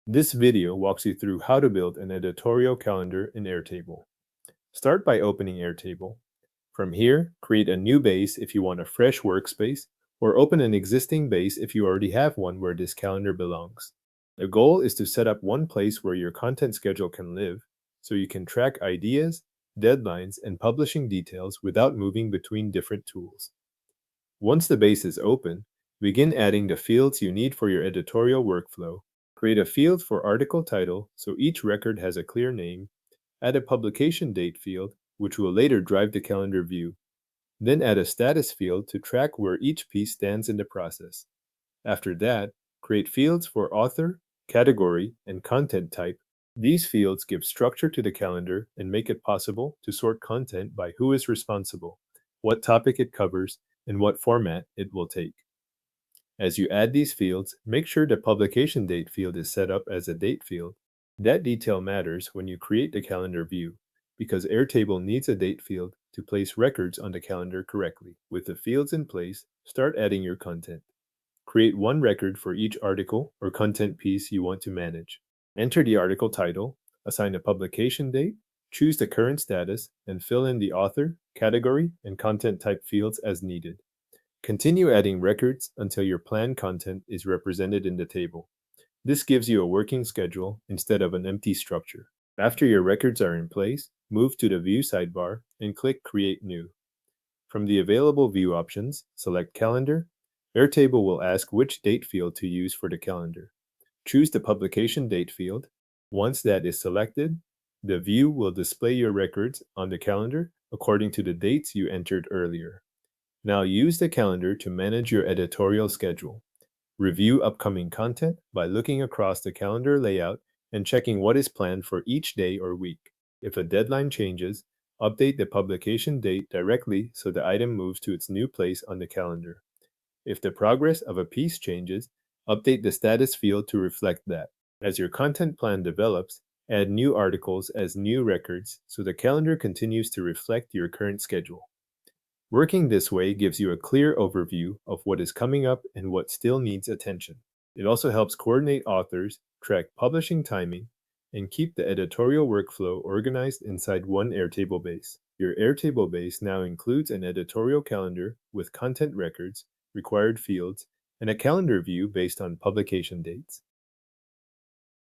This video walks you through how to build an editorial calendar in Airtable. Start by opening Airtable. From here, create a new base if you want a fresh workspace, or open an existing base if you already have one where this calendar belongs. The goal is to set up one place where your content schedule can live, so you can track ideas, deadlines, and publishing details without moving between different tools. Once the base is open, begin adding the fields you need for your editorial workflow. Create a field for article title so each record has a clear name. Add a publication date field, which will later drive the calendar view. Then add a status field to track where each piece stands in the process. After that, create fields for author, category, and content type. These fields give structure to the calendar and make it possible to sort content by who is responsible, what topic it covers, and what format it will take. As you add these fields, make sure the publication date field is set up as a date field. That detail matters when you create the calendar view, because Airtable needs a date field to place records on the calendar correctly. With the fields in place, start adding your content. Create one record for each article or content piece you want to manage. Enter the article title, assign a publication date, choose the current status, and fill in the author, category, and content type fields as needed. Continue adding records until your planned content is represented in the table. This gives you a working schedule instead of an empty structure. After your records are in place, move to the View sidebar and click Create New. From the available view options, select Calendar. Airtable will ask which date field to use for the calendar. Choose the publication date field. Once that is selected, the view will display your records on the calendar according to the dates you entered earlier. Now use the calendar to manage your editorial schedule. Review upcoming content by looking across the calendar layout and checking what is planned for each day or week. If a deadline changes, update the publication date directly so the item moves to its new place on the calendar. If the progress of a piece changes, update the status field to reflect that. As your content plan develops, add new articles as new records so the calendar continues to reflect your current schedule. Working this way gives you a clear overview of what is coming up and what still needs attention. It also helps coordinate authors, track publishing timing, and keep the editorial workflow organized inside one Airtable base. Your Airtable base now includes an editorial calendar with content records, required fields, and a calendar view based on publication dates.